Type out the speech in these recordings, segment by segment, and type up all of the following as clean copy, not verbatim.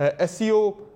SCO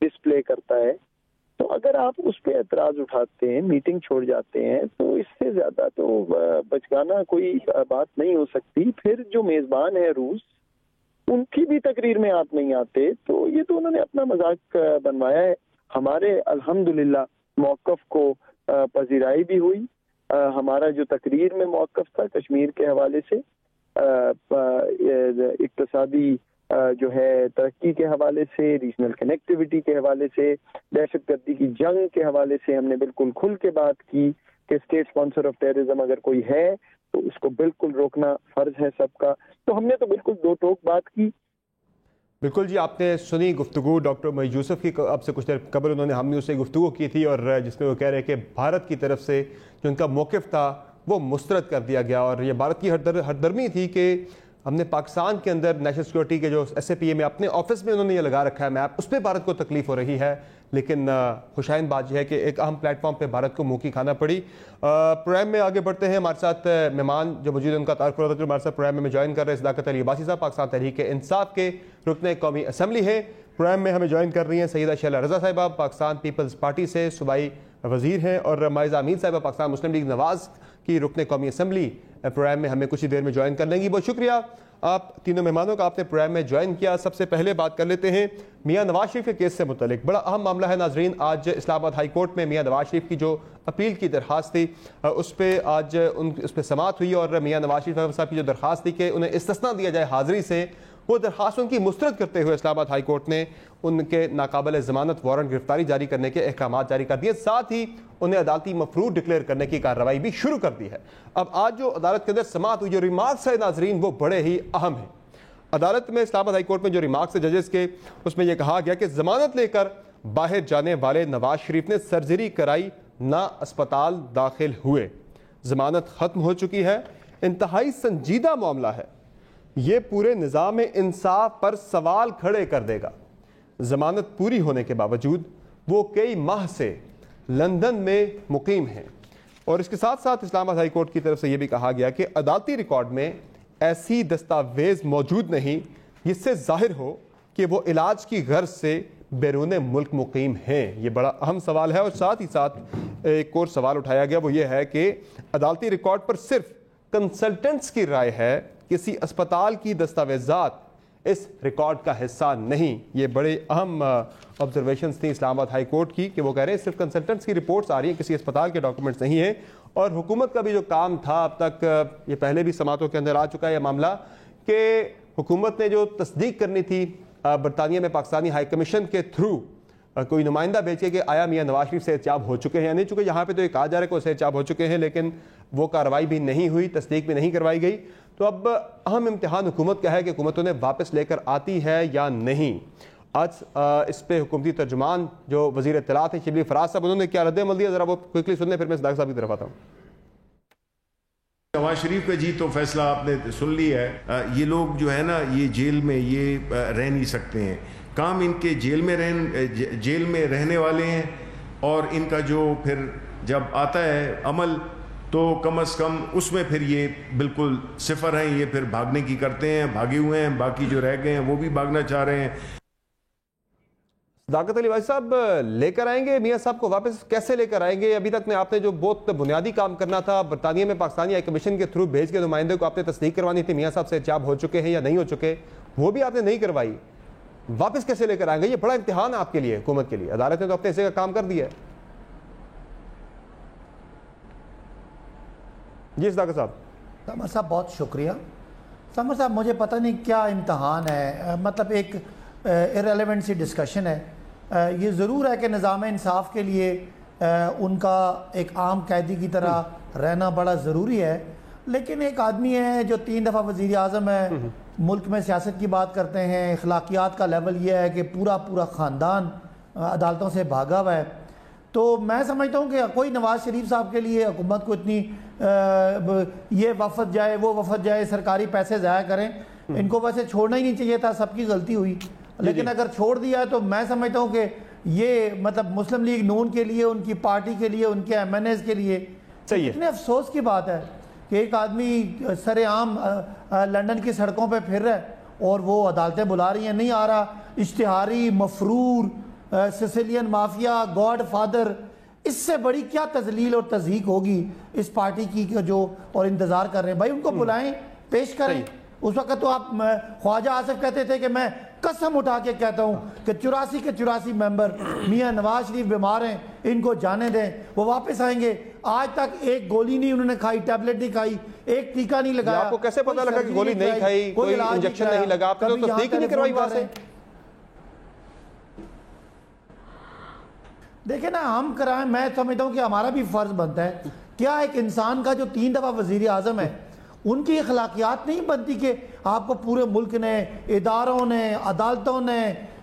display کرتا ہے. تو اگر آپ اس پہ اعتراض اٹھاتے ہیں, میٹنگ چھوڑ جاتے ہیں, تو اس سے زیادہ تو بچگانا کوئی بات نہیں ہو سکتی. پھر جو میزبان ہے روس, ان کی بھی تقریر میں آپ نہیں آتے, تو یہ تو انہوں نے اپنا مذاق بنوایا ہے. ہمارے الحمدللہ موقف کو پذیرائی بھی ہوئی. ہمارا جو تقریر میں موقف تھا کشمیر کے حوالے سے, اقتصادی جو ہے ترقی کے حوالے سے, ریجنل کنیکٹیوٹی کے حوالے سے, دہشت گردی کی جنگ کے حوالے سے ہم نے بالکل کھل کے بات کی کہ اسٹیٹ اسپانسر آف ٹیررزم اگر کوئی ہے تو اس کو بالکل روکنا فرض ہے سب کا. تو ہم نے تو بالکل دو ٹوک بات کی. بالکل جی, آپ نے سنی گفتگو ڈاکٹر معید یوسف کی. اب سے کچھ دیر قبل انہوں نے ہم نیوز سے گفتگو کی تھی, اور جس میں وہ کہہ رہے کہ بھارت کی طرف سے جو ان کا موقف تھا وہ مسترد کر دیا گیا, اور یہ بھارت کی ہردرمی تھی کہ ہم نے پاکستان کے اندر نیشنل سیکورٹی کے جو ایس اے پی اے میں اپنے آفس میں انہوں نے یہ لگا رکھا ہے میپ, اس پہ بھارت کو تکلیف ہو رہی ہے. لیکن خوشائند بات یہ ہے کہ ایک اہم پلیٹ فارم پہ بھارت کو منہ کی کھانا پڑی. پروگرام میں آگے بڑھتے ہیں. ہمارے ساتھ مہمان جو موجود ہیں ان کا تعارف کرا تھا, جو ہمارے ساتھ پروگرام میں جوائن کر رہے ہیں صداقت علی عباسی صاحب, پاکستان تحریک انصاف کے رکن قومی اسمبلی ہے. پروگرام میں ہمیں جوائن کر رہی ہیں سیدہ شیلہ رضا صاحبہ, پاکستان پیپلز پارٹی سے صوبائی وزیر ہیں, اور مائزہ امین صاحبہ پاکستان مسلم لیگ نواز کی رکن قومی اسمبلی پروگرام میں ہمیں کچھ ہی دیر میں جوائن کر لیں گی. بہت شکریہ آپ تینوں مہمانوں کا, آپ نے پروگرام میں جوائن کیا. سب سے پہلے بات کر لیتے ہیں میاں نواز شریف کے کیس سے متعلق. بڑا اہم معاملہ ہے ناظرین. آج اسلام آباد ہائی کورٹ میں میاں نواز شریف کی جو اپیل کی درخواست تھی اس پہ آج اس پہ سماعت ہوئی, اور میاں نواز شریف صاحب کی جو درخواست تھی کہ انہیں استثناء دیا جائے حاضری سے, وہ درخواست ان کی مسترد کرتے ہوئے اسلام آباد ہائی کورٹ نے ان کے ناقابل ضمانت وارنٹ گرفتاری جاری کرنے کے احکامات جاری کر دیے, ساتھ ہی انہیں عدالتی مفروض ڈکلیئر کرنے کی کارروائی بھی شروع کر دی ہے. اب آج جو عدالت کے اندر سماعت ہوئی, جو ریمارکس ہے ناظرین وہ بڑے ہی اہم ہیں. عدالت میں اسلام آباد ہائی کورٹ میں جو ریمارکس ہے ججز کے, اس میں یہ کہا گیا کہ ضمانت لے کر باہر جانے والے نواز شریف نے سرجری کرائی, نہ اسپتال داخل ہوئے, ضمانت ختم ہو چکی ہے. انتہائی سنجیدہ معاملہ ہے, یہ پورے نظام انصاف پر سوال کھڑے کر دے گا. ضمانت پوری ہونے کے باوجود وہ کئی ماہ سے لندن میں مقیم ہیں, اور اس کے ساتھ ساتھ اسلام آباد ہائی کورٹ کی طرف سے یہ بھی کہا گیا کہ عدالتی ریکارڈ میں ایسی دستاویز موجود نہیں جس سے ظاہر ہو کہ وہ علاج کی غرض سے بیرون ملک مقیم ہیں. یہ بڑا اہم سوال ہے. اور ساتھ ہی ساتھ ایک اور سوال اٹھایا گیا, وہ یہ ہے کہ عدالتی ریکارڈ پر صرف کنسلٹنٹس کی رائے ہے, کسی اسپتال کی دستاویزات اس ریکارڈ کا حصہ نہیں. یہ بڑے اہم آبزرویشنز تھیں اسلام آباد ہائی کورٹ کی, کہ وہ کہہ رہے ہیں صرف کنسلٹنٹس کی رپورٹس آ رہی ہیں, کسی اسپتال کے ڈاکومنٹس نہیں ہیں. اور حکومت کا بھی جو کام تھا اب تک, یہ پہلے بھی سماعتوں کے اندر آ چکا ہے یہ معاملہ, کہ حکومت نے جو تصدیق کرنی تھی برطانیہ میں پاکستانی ہائی کمیشن کے تھرو کوئی نمائندہ بھیج کے کہ آیا میاں نواز شریف صحت یاب ہو چکے ہیں یا نہیں, چونکہ یہاں پہ تو یہ کہا جا رہا ہے کہ وہ صحت یاب ہو چکے ہیں, لیکن وہ کارروائی بھی نہیں ہوئی, تصدیق بھی نہیں کروائی گئی. تو اب اہم امتحان حکومت کا ہے کہ حکومت انہیں واپس لے کر آتی ہے یا نہیں. آج اس پہ حکومتی ترجمان جو وزیر اطلاعات ہیں شبلی فراز صاحب, انہوں نے کیا رد عمل دیا, ذرا وہ کوئکلی سن لیں, پھر میں صداقت صاحب کی طرف آتا ہوں. نواز شریف کا جی تو فیصلہ آپ نے سن لی ہے. یہ لوگ جو ہے نا یہ جیل میں یہ رہ نہیں سکتے ہیں, کام ان کے جیل میں رہنے والے ہیں, اور ان کا جو پھر جب آتا ہے عمل تو کم از کم اس میں پھر یہ بالکل صفر ہیں, یہ پھر بھاگنے کی کرتے ہیں, بھاگے ہوئے ہیں, باقی جو رہ گئے ہیں وہ بھی بھاگنا چاہ رہے ہیں. صداقت علی بھائی صاحب, لے کر آئیں گے میاں صاحب کو واپس, کیسے لے کر آئیں گے؟ ابھی تک آپ نے جو بہت بنیادی کام کرنا تھا برطانیہ میں پاکستانی ہائی کمیشن کے تھرو بھیج کے نمائندے کو آپ نے تصدیق کروانی تھی میاں صاحب صحت یاب ہو چکے ہیں یا نہیں ہو چکے, وہ بھی آپ نے نہیں کروائی. واپس کیسے لے کر آئیں گے؟ یہ بڑا امتحان ہے آپ کے لیے, حکومت کے لیے. عدالت نے تو اپنے حصے کا کام کر دیا ہے. جی صداقت صاحب. سمر صاحب بہت شکریہ. سمر صاحب مجھے پتہ نہیں کیا امتحان ہے, مطلب ایک ارریلیونٹ سی ڈسکشن ہے. یہ ضرور ہے کہ نظام انصاف کے لیے ان کا ایک عام قیدی کی طرح رہنا بڑا ضروری ہے, لیکن ایک آدمی ہے جو 3 دفعہ وزیر اعظم ہے, ملک میں سیاست کی بات کرتے ہیں, اخلاقیات کا لیول یہ ہے کہ پورا خاندان عدالتوں سے بھاگا ہوا ہے. تو میں سمجھتا ہوں کہ کوئی نواز شریف صاحب کے لیے حکومت کو اتنی یہ وفد جائے وہ وفد جائے, سرکاری پیسے ضائع کریں, ان کو ویسے چھوڑنا ہی نہیں چاہیے تھا, سب کی غلطی ہوئی. لیکن اگر چھوڑ دیا تو میں سمجھتا ہوں کہ یہ مطلب مسلم لیگ نون کے لیے, ان کی پارٹی کے لیے, ان کے ایم این ایز کے لیے اتنے افسوس کی بات ہے کہ ایک آدمی سر عام لندن کی سڑکوں پہ پھر رہا ہے اور وہ عدالتیں بلا رہی ہیں, نہیں آ رہا, اشتہاری مفرور سسیلین مافیا، گاڈ فادر، اس سے بڑی کیا تذلیل اور تضحیک ہوگی اس پارٹی کی جو اور انتظار کر رہے ہیں؟ بھائی ان کو بلائیں، پیش کریں. اس وقت تو آپ خواجہ آصف کہتے تھے کہ میں قسم اٹھا کے کہتا ہوں کہ 84 کے 84 ممبر میاں نواز شریف بیمار ہیں، ان کو جانے دیں، وہ واپس آئیں گے. آج تک ایک گولی نہیں انہوں نے کھائی، ٹیبلٹ نہیں کھائی، ایک ٹیکہ نہیں لگایا. آپ کو کیسے پتا لگا کہ گولی نہیں کھائی، کوئی انجیکشن نہیں لگا؟ آپ نے تو تصدیق ہی نہیں کروائی وہاں سے. دیکھیں نا، ہم کرائیں، میں سمجھتا ہوں کہ ہمارا بھی فرض بنتا ہے. کیا ایک انسان کا جو 3 دفعہ وزیر اعظم ہے، ان کی اخلاقیات نہیں بنتی کہ آپ کو پورے ملک نے، اداروں نے، عدالتوں نے،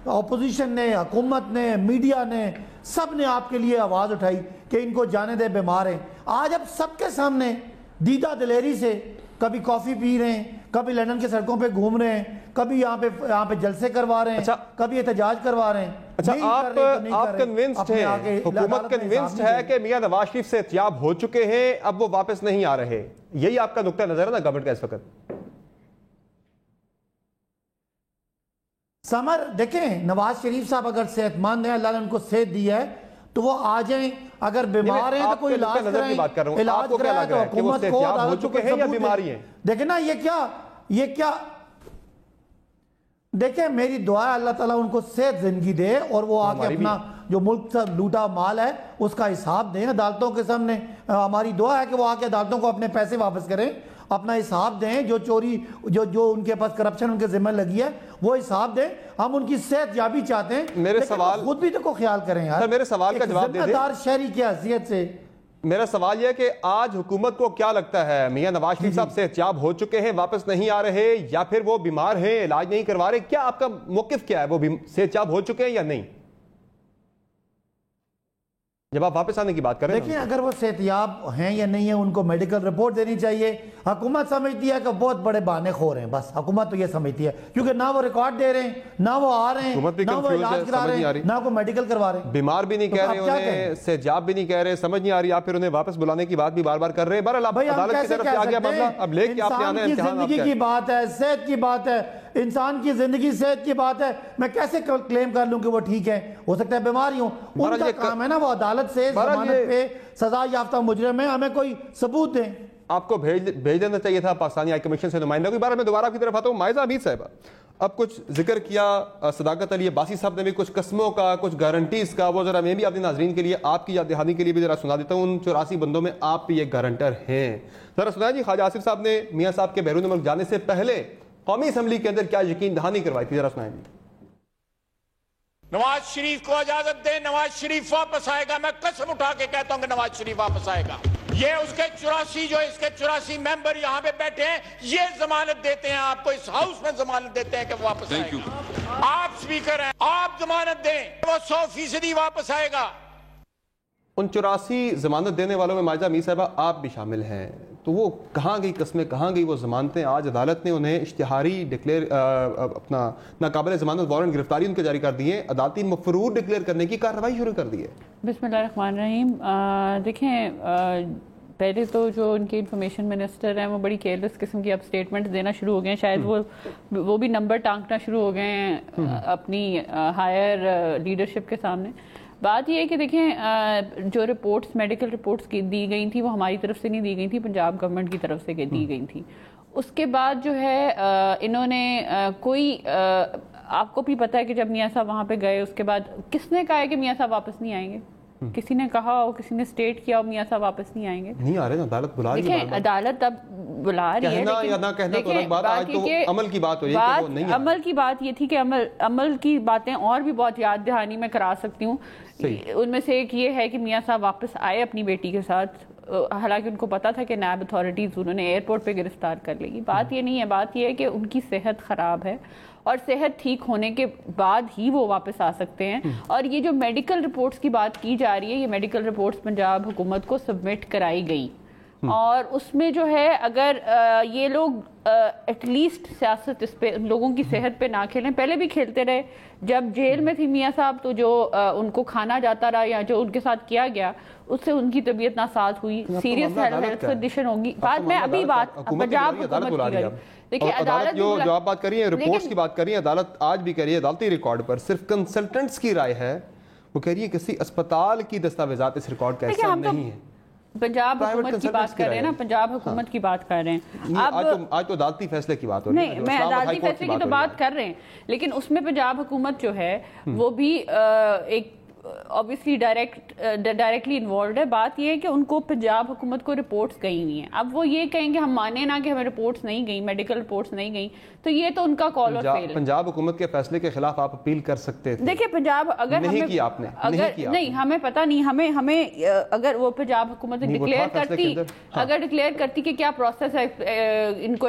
اپوزیشن نے، حکومت نے، میڈیا نے، سب نے آپ کے لیے آواز اٹھائی کہ ان کو جانے دے، بیمار ہیں. آج اب سب کے سامنے دیدہ دلیری سے کبھی کافی پی رہے ہیں، کبھی لندن کے سڑکوں پہ گھوم رہے ہیں، کبھی یہاں پہ جلسے کروا رہے ہیں، کبھی احتجاج کروا رہے ہیں. اچھا، آپ کنونسڈ ہیں، حکومت کنونسڈ ہے کہ میاں نواز شریف سے احتجاج ہو چکے ہیں، اب وہ واپس نہیں آ رہے، یہی آپ کا نقطہ نظر ہے نا گورنمنٹ کا اس وقت؟ سمر دیکھیں، نواز شریف صاحب اگر صحت مند ہیں، اللہ نے ان کو صحت دی ہے تو وہ آ جائیں. اگر بیمار ہیں تو کوئی علاج کرائیں، علاج کرائیں تو حکومت کو عدالت کو ثبوت دیں. دیکھیں نا، یہ کیا دیکھیں، میری دعا ہے اللہ تعالیٰ ان کو صحت زندگی دے اور وہ آ کے اپنا جو ملک سے لوٹا مال ہے اس کا حساب دیں عدالتوں کے سامنے. ہماری دعا ہے کہ وہ آ کے عدالتوں کو اپنے پیسے واپس کریں، اپنا حساب دیں، جو چوری جو ان کے پاس کرپشن ان کے ذمہ لگی ہے وہ حساب دیں. ہم ان کی صحت یابی چاہتے ہیں، میرے سوال خود بھی تو خیال کریں یار. میرے سوال کا جواب دے دیں. ذمہ دار شہری کی حیثیت سے میرا سوال یہ ہے کہ آج حکومت کو کیا لگتا ہے، میاں نواز شریف صاحب صحت یاب ہو چکے ہیں، واپس نہیں آ رہے، یا پھر وہ بیمار ہیں، علاج نہیں کروا رہے؟ کیا آپ کا موقف کیا ہے؟ وہ صحت یاب ہو چکے ہیں یا نہیں، جب آپ واپس آنے کی بات کریں؟ دیکھیں، اگر وہ صحت یاب ہیں یا نہیں ہیں، ان کو میڈیکل رپورٹ دینی چاہیے. حکومت سمجھتی ہے کہ بہت بڑے بہانے خور ہیں، بس حکومت تو یہ سمجھتی ہے، کیونکہ نہ وہ ریکارڈ دے رہے ہیں، نہ وہ آ رہے ہیں، نہ وہ علاج کرا رہے ہیں، نہ کوئی میڈیکل کروا رہے ہیں. بیمار بھی نہیں کہہ رہے انہیں، صحت یاب بھی نہیں کہہ رہے، سمجھ نہیں آ رہی، آپ پھر انہیں واپس بلانے کی بات بھی بار بار کر رہے ہیں. بہرحال آپ عدالت کی طرف سے آگیا معاملہ اب لے کے آپ نے آنا ہے. انسان کی زندگی کی بات ہے، صحت کی بات ہے، انسان کی زندگی صحت کی بات ہے. میں کیسے کلیم کر لوں کہ وہ ٹھیک ہے؟ ہو سکتا ہے بیماری ہوں. ان کا کام ہے نا، وہ عدالت سے ضمانت پہ سزا یافتہ مجرم ہے، ہمیں کوئی ثبوت دیں. آپ کو بھیج دینا چاہیے تھا پاکستانی ہائی کمیشن سے نمائندہ کو. بارہ میں دوبارہ آپ کی طرف آتا ہوں. مائزہ حمید صاحبہ، اب کچھ ذکر کیا صداقت علی عباسی صاحب نے بھی، کچھ قسموں کا، کچھ گارنٹیز کا، وہ ذرا میں بھی اپنے ناظرین کے لیے، آپ کی یاد دہانی کے لیے بھی ذرا سنا دیتا ہوں. ان 84 بندوں میں آپ بھی ایک گارنٹر ہیں، ذرا سنائیں جی. خواجہ آصف صاحب نے میاں صاحب کے بیرون ملک جانے سے پہلے قومی اسمبلی کے اندر کیا یقین دہانی کروائی تھی، ذرا سنائیں جی. نواز شریف کو اجازت دیں، نواز شریف واپس آئے گا. میں قسم اٹھا کے کہتا ہوں کہ نواز شریف واپس آئے گا. یہ اس کے 84 ممبر یہاں پہ بیٹھے ہیں، یہ ضمانت دیتے ہیں آپ کو، اس ہاؤس میں ضمانت دیتے ہیں کہ وہ واپس آئے گا. آپ سپیکر ہیں، آپ ضمانت دیں، وہ 100% واپس آئے گا. ان 84 ضمانت دینے والوں میں مائزہ حمید صاحبہ آپ بھی شامل ہیں، تو وہ کہاں گئی قسمیں، کہاں گئی وہ ضمانتیں؟ آج عدالت نے انہیں اشتہاری ڈکلیئر اپنا ناقابل ضمانت وارنٹ گرفتاری ان کے جاری کر دی ہے، عدالتی مفرور ڈکلیئر کرنے کی کارروائی شروع کر دی ہے. بسم اللہ الرحمن الرحیم. دیکھیں، پہلے تو جو ان کے انفارمیشن منسٹر ہیں وہ بڑی کیئرلیس قسم کی اب سٹیٹمنٹ دینا شروع ہو گئے ہیں. شاید وہ بھی نمبر ٹانکنا شروع ہو گئے ہیں اپنی ہائر لیڈرشپ کے سامنے. بات یہ ہے کہ دیکھیں، جو رپورٹس میڈیکل رپورٹس دی گئی تھیں وہ ہماری طرف سے نہیں دی گئی تھیں، پنجاب گورنمنٹ کی طرف سے دی گئی تھیں. اس کے بعد جو ہے انہوں نے کوئی، آپ کو بھی پتہ ہے کہ جب میاں صاحب وہاں پہ گئے اس کے بعد کس نے کہا ہے کہ میاں صاحب واپس نہیں آئیں گے؟ کسی نے کہا ہو، کسی نے سٹیٹ کیا ہو میاں صاحب واپس نہیں آئیں گے؟ نہیں آ رہے، عدالت بلا رہی ہے. دیکھیں، عدالت اب بلا رہی ہے، کہنا یا نہ کہنا تو الگ بات، آج تو عمل کی بات ہو رہی ہے کہ وہ نہیں. عمل کی بات یہ تھی کہ عمل کی باتیں اور بھی بہت یاد دہانی میں کرا سکتی ہوں. ان میں سے ایک یہ ہے کہ میاں صاحب واپس آئے اپنی بیٹی کے ساتھ، حالانکہ ان کو پتا تھا کہ نیب اتھارٹیز انہوں نے ایئرپورٹ پہ گرفتار کر لے گی. بات یہ نہیں ہے، بات یہ ہے کہ ان کی صحت خراب ہے اور صحت ٹھیک ہونے کے بعد ہی وہ واپس آ سکتے ہیں. اور یہ جو میڈیکل رپورٹس کی بات کی جا رہی ہے، یہ میڈیکل رپورٹس پنجاب حکومت کو سبمٹ کرائی گئی، اور اس میں جو ہے اگر یہ لوگ ایٹ لیسٹ سیاست اس پہ، لوگوں کی صحت پہ نہ کھیلیں. پہلے بھی کھیلتے رہے، جب جیل میں تھی میاں صاحب تو جو ان کو کھانا جاتا رہا یا جو ان کے ساتھ کیا گیا اس سے ان کی طبیعت ناساز ہوئی، سیریس ہیلتھ کنڈیشن ہوگی. بعد میں ابھی بات پنجاب حکومت کی رہی. دیکھیں، عدالت جو آپ بات کر رہی ہیں، رپورٹس کی بات کر رہی ہیں، عدالت آج بھی کر رہی ہے عدالتی ریکارڈ پر صرف کنسلٹنٹس کی رائے ہے وہ کہہ رہی ہے کسی اسپتال کی دستاویزات اس ریکارڈ کا حصہ نہیں ہے. پنجاب حکومت کی بات کر رہے ہیں نا, پنجاب حکومت کی بات کر رہے ہیں. آج تو عدالتی فیصلے کی بات ہو رہی ہے. نہیں, میں عدالتی فیصلے کی تو بات کر رہے ہیں, لیکن اس میں پنجاب حکومت جو ہے وہ بھی ایک obviously ڈائریکٹلی انوالوڈ ہے. بات یہ ہے کہ ان کو پنجاب حکومت کو رپورٹس گئی ہوئی ہیں. اب وہ یہ کہیں کہ ہم مانیں نا کہ ہمیں رپورٹس نہیں گئی, میڈیکل رپورٹس نہیں گئی, تو یہ تو ان کا کال اور فیل ہے. پنجاب حکومت کے فیصلے کے خلاف آپ اپیل کر سکتے تھے. دیکھیں پنجاب اگر نہیں ہمیں پتہ نہیں, ہمیں اگر وہ پنجاب حکومت ڈکلیئر کرتی کہ کیا پروسیس ہے ان کو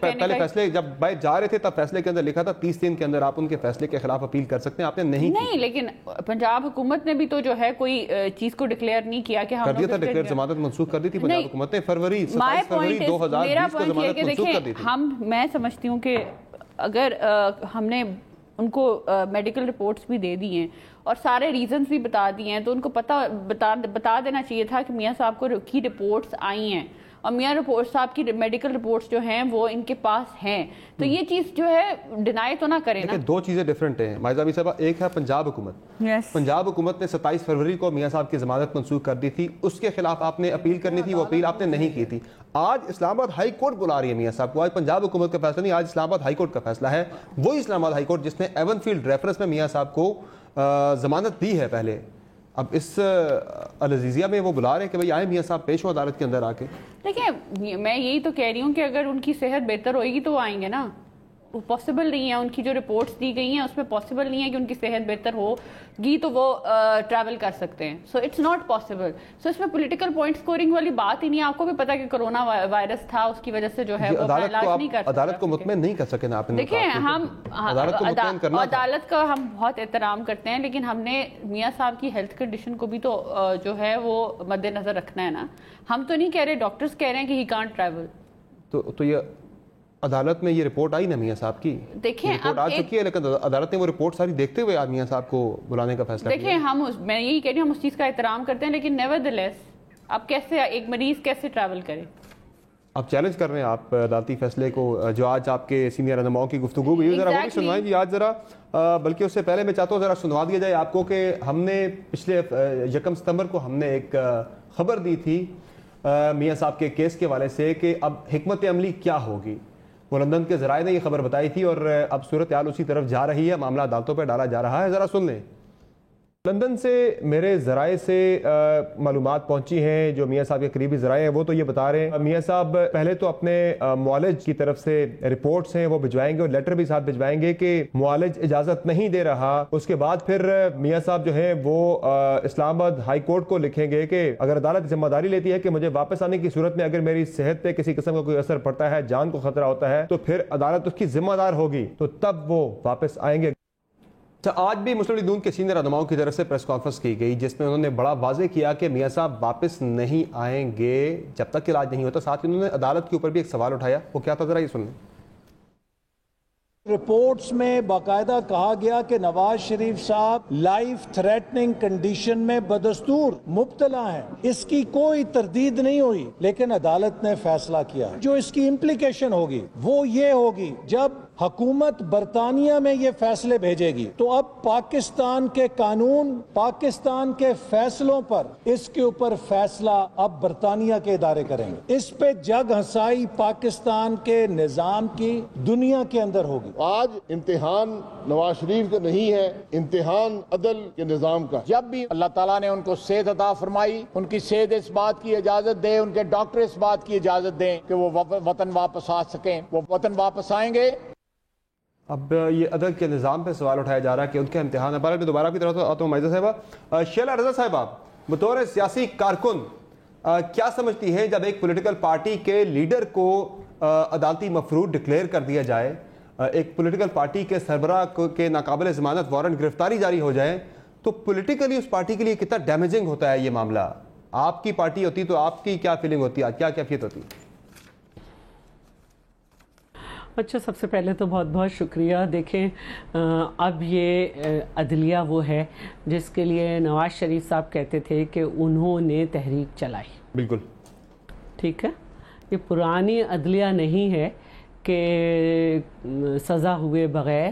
پہلے فیصلے جب باہر جا رہے تھے تب فیصلے کے اندر لکھا تھا 30 دن کے اندر آپ ان کے فیصلے کے خلاف اپیل کر سکتے ہیں. آپ نے نہیں, لیکن پنجاب حکومت نے بھی تو جو ہے کوئی چیز کو ڈکلیئر نہیں کیا کہ ہم کر دیا تھا. ڈکلیئر ضمانت منسوخ کر دی تھی پنجاب حکومت نے فروری 27 فروری 2020 کو ضمانت منسوخ کر دی تھی. میں سمجھتی ہوں کہ اگر ہم نے ان کو میڈیکل رپورٹس بھی دے دی ہیں اور سارے ریزنز بھی بتا دیے ہیں, تو ان کو بتا دینا چاہیے تھا کہ میاں صاحب کو کی رپورٹس آئی ہیں اور میاں صاحب کی میڈیکل رپورٹس جو ہیں وہ ان کے پاس ہیں. تو یہ چیز جو ہے ڈینائی تو نہ کریں نا. دو چیزیں ڈیفرنٹ ہیں مائزہ صاحبہ. ایک ہے پنجاب حکومت. پنجاب حکومت نے 27 فروری کو میاں صاحب کی ضمانت منسوخ کر دی تھی, اس کے خلاف آپ نے اپیل کرنی تھی, وہ اپیل آپ نے نہیں کی تھی. آج اسلام آباد ہائی کورٹ بلا رہی ہے میاں صاحب کو. آج پنجاب حکومت کا فیصلہ نہیں, آج اسلام آباد ہائی کورٹ کا فیصلہ ہے. وہی اسلام آباد ہائی کورٹ جس نے ایون فیلڈ ریفرنس میں میاں صاحب کو ضمانت دی ہے پہلے, اب اس العزیزیہ میں وہ بلا رہے ہیں کہ بھئی آئیں میاں صاحب پیش ہو عدالت کے اندر آ کے. دیکھیں میں یہی تو کہہ رہی ہوں کہ اگر ان کی صحت بہتر ہوئے گی تو وہ آئیں گے نا. وہ پاسبل نہیں ہے, ان کی جو رپورٹس دی گئی ہیں اس میں پاسبل نہیں ہے کہ ان کی صحت بہتر ہوگی تو وہ ٹریول کر سکتے ہیں. So it's not possible. So اس میں پولیٹیکل پوائنٹ سکورنگ والی بات ہی نہیں. آپ کو بھی پتا کہ کرونا وائرس تھا, اس کی وجہ سے جو ہے وہ علاج نہیں کر سکتے. عدالت کو مطمئن نہیں کر سکے نا آپ. دیکھیں ہم عدالت کا ہم بہت احترام کرتے ہیں, لیکن ہم نے میاں صاحب کی ہیلتھ کنڈیشن کو بھی تو جو ہے وہ مد نظر رکھنا ہے نا. ہم تو نہیں کہہ رہے, ڈاکٹرز کہہ رہے ہیں کہ ہی کانٹ ٹریول. تو یہ عدالت میں یہ رپورٹ آئی نا میاں صاحب کی, دیکھیں رپورٹ آ چکی ہے, لیکن عدالت نے وہ رپورٹ ساری دیکھتے ہوئے آج میاں صاحب کو بلانے کا فیصلہ دیکھیں میں یہی کہہ رہی ہوں, ہم اس چیز کا احترام کرتے ہیں, لیکن نیور دی لیس اب کیسے ایک مریض کیسے ٹریول کرے. آپ چیلنج کر رہے ہیں آپ عدالتی فیصلے کو جو آج آپ کے سینئر رہنماؤں کی گفتگو ہوئی, ذرا وہ بھی سنوائیں جی آج ذرا. بلکہ اس سے پہلے میں چاہتا ہوں ذرا سنوا دیا جائے آپ کو کہ ہم نے پچھلے 1 ستمبر کو ہم نے ایک خبر دی تھی میاں صاحب کے کیس کے حوالے سے کہ اب حکمت عملی کیا ہوگی. وہ لندن کے ذرائع نے یہ خبر بتائی تھی اور اب صورتحال اسی طرف جا رہی ہے, معاملہ عدالتوں پہ ڈالا جا رہا ہے. ذرا سن لیں. لندن سے میرے ذرائع سے معلومات پہنچی ہیں, جو میاں صاحب کے قریبی ذرائع ہیں وہ تو یہ بتا رہے ہیں میاں صاحب پہلے تو اپنے معالج کی طرف سے رپورٹس ہیں وہ بھجوائیں گے اور لیٹر بھی ساتھ بھجوائیں گے کہ معالج اجازت نہیں دے رہا. اس کے بعد پھر میاں صاحب جو ہیں وہ اسلام آباد ہائی کورٹ کو لکھیں گے کہ اگر عدالت ذمہ داری لیتی ہے کہ مجھے واپس آنے کی صورت میں اگر میری صحت پہ کسی قسم کا کوئی اثر پڑتا ہے, جان کو خطرہ ہوتا ہے, تو پھر عدالت اس کی ذمہ دار ہوگی, تو تب وہ واپس آئیں گے. آج بھی مسلم لیگ نون کے سینئر رہنماؤں کی طرف سے پریس کانفرنس کی گئی جس میں انہوں نے بڑا واضح کیا کہ میاں صاحب واپس نہیں آئیں گے جب تک علاج نہیں ہوتا. ساتھ ہی انہوں نے عدالت کے اوپر بھی ایک سوال اٹھایا, وہ کیا تھا ذرا یہ سن لیں. رپورٹس میں باقاعدہ کہا گیا کہ نواز شریف صاحب لائف تھریٹننگ کنڈیشن میں بدستور مبتلا ہیں, اس کی کوئی تردید نہیں ہوئی, لیکن عدالت نے فیصلہ کیا. جو اس کی امپلیکیشن ہوگی وہ یہ ہوگی جب حکومت برطانیہ میں یہ فیصلے بھیجے گی تو اب پاکستان کے قانون, پاکستان کے فیصلوں پر اس کے اوپر فیصلہ اب برطانیہ کے ادارے کریں گے. اس پہ جگ ہنسائی پاکستان کے نظام کی دنیا کے اندر ہوگی. آج امتحان نواز شریف کا نہیں ہے, امتحان عدل کے نظام کا. جب بھی اللہ تعالیٰ نے ان کو صحت عطا فرمائی, ان کی صحت اس بات کی اجازت دے, ان کے ڈاکٹر اس بات کی اجازت دیں کہ وہ وطن واپس آ سکیں, وہ وطن واپس آئیں گے. اب یہ عدل کے نظام پہ سوال اٹھایا جا رہا ہے کہ ان کے امتحان. میں دوبارہ کی طرف آتا ہوں مائزہ صاحبہ. شیلا رضا صاحبہ بطور سیاسی کارکن کیا سمجھتی ہیں جب ایک پولیٹیکل پارٹی کے لیڈر کو عدالتی مفرور ڈکلیئر کر دیا جائے, ایک پولیٹیکل پارٹی کے سربراہ کے ناقابل ضمانت وارنٹ گرفتاری جاری ہو جائے, تو پولیٹیکلی اس پارٹی کے لیے کتنا ڈیمیجنگ ہوتا ہے یہ معاملہ؟ آپ کی پارٹی ہوتی تو آپ کی کیا فیلنگ ہوتی ہے, کیا کیفیت ہوتی؟ اچھا, سب سے پہلے تو بہت بہت شکریہ. دیکھیں اب یہ عدلیہ وہ ہے جس کے لیے نواز شریف صاحب کہتے تھے کہ انہوں نے تحریک چلائی. بالکل ٹھیک ہے, یہ پرانی عدلیہ نہیں ہے کہ سزا ہوئے بغیر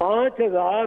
5,000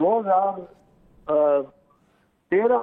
2013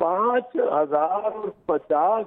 5,050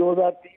2003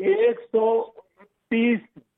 129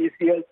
ECL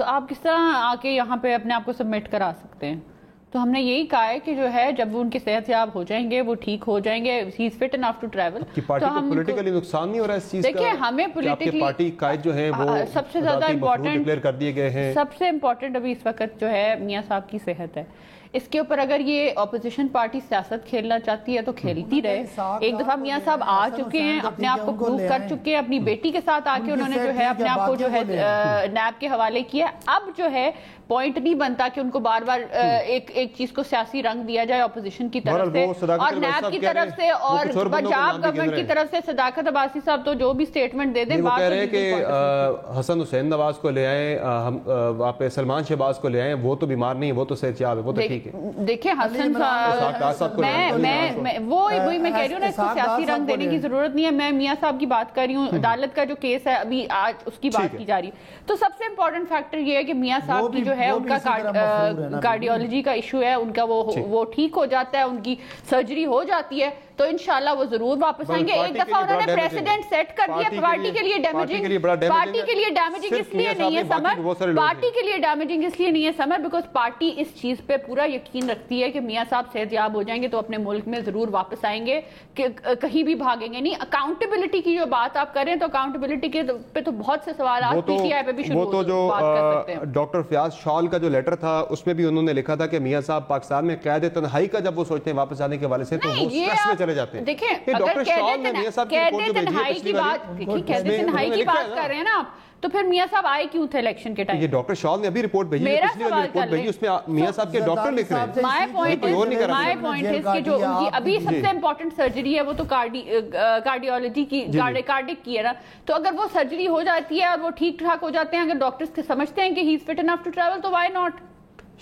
تو آپ کس طرح آ کے یہاں پہ اپنے آپ کو سبمٹ کرا سکتے ہیں؟ تو ہم نے یہی کہا ہے کہ جو ہے جب وہ ان کے صحت یاب ہو جائیں گے، وہ ٹھیک ہو جائیں گے، he is fit enough to travel. Party کو پولیٹیکلی نقصان نہیں ہو رہا اس چیز کا؟ دیکھیں ہمیں پولیٹیکلی پارٹی قائد جو ہیں وہ سب سے زیادہ امپورٹنٹ ڈکلیئر کر دیے گئے ہیں. سب سے امپورٹنٹ ابھی اس وقت جو ہے میاں صاحب کی صحت ہے. اس کے اوپر اگر یہ اپوزیشن پارٹی سیاست کھیلنا چاہتی ہے تو کھیلتی رہے. ایک دفعہ میاں صاحب آ چکے ہیں، اپنے آپ کو پروو کر چکے ہیں، اپنی بیٹی کے ساتھ آ کے انہوں نے جو ہے اپنے آپ کو جو ہے نیب کے حوالے کیا. اب جو ہے پوائنٹ نہیں بنتا کہ ان کو بار بار ایک چیز کو سیاسی رنگ دیا جائے اپوزیشن کی طرف سے اور نیب کی طرف سے اور پنجاب گورنمنٹ کی طرف سے. صداقت عباسی صاحب تو جو بھی سٹیٹمنٹ دے دیں، وہ کہہ رہے ہیں کہ حسن حسین نواز کو لے آئیں، وہاں پہ سلمان شہباز کو لے آئیں، وہ تو بیمار نہیں ہے، وہ تو صحت یاب ہے، وہ تو ٹھیک ہے. دیکھیں حسن صاحب وہی میں کہہ رہی ہوں نا، اس کو سیاسی رنگ دینے کی ضرورت نہیں ہے. میں میاں صاحب کی بات کر رہی ہوں، عدالت کا جو کیس ہے ابھی آج اس کی بات کی جا رہی ہے. تو سب سے امپورٹنٹ فیکٹر یہ ہے کہ میاں صاحب کی جو ہے ان کا کارڈیولوجی کا ایشو ہے، ان کا وہ ٹھیک ہو جاتا ہے، ان کی سرجری ہو جاتی ہے تو انشاءاللہ وہ ضرور واپس آئیں گے. ایک دفعہ انہوں نے پریسیڈنٹ سیٹ کر دیا. پارٹی کے لیے ڈیمیجنگ اس لیے نہیں ہے سمر، پارٹی کے لیے ڈیمیجنگ اس لیے نہیں ہے سمر بیکاز پارٹی اس چیز پہ پورا یقین رکھتی ہے کہ میاں صاحب صحت یاب ہو جائیں گے تو اپنے ملک میں ضرور واپس آئیں گے، کہ کہیں بھی بھاگیں گے نہیں. اکاؤنٹیبلٹی کی جو بات آپ کر رہے ہیں تو اکاؤنٹیبلٹی کے پہ تو بہت سے سوالات پی ٹی آئی پہ بھی شروع بات کر سکتے ہیں. ڈاکٹر فیاض شال کا جو لیٹر تھا اس میں بھی انہوں نے لکھا تھا کہ میاں صاحب پاکستان میں قید تنہائی کا جب وہ سوچتے ہیں واپس آنے کے حوالے سے تو وہ سٹریس میں چلے جاتے ہیں. دیکھیں اگر قید تنہائی کی بات کر رہے ہیں نا آپ، تو پھر میاں صاحب آئے کیوں تھے الیکشن کے ٹائم؟ یہ ڈاکٹر شال نے ابھی رپورٹ بھیجی ہے، پچھلی والی رپورٹ بھیجی، اس میں میاں صاحب کے ڈاکٹر لکھ رہے ہیں. مائی پوائنٹ ہے کہ جو ان کی ابھی سب سے امپورٹنٹ سرجری ہے وہ تو کارڈیولوجی کی، کارڈک کی ہے نا. تو اگر وہ سرجری ہو جاتی ہے اور وہ ٹھیک ٹھاک ہو جاتے ہیں، اگر ڈاکٹرز سمجھتے ہیں کہ ہی is fit enough to travel تو وائی ناٹ.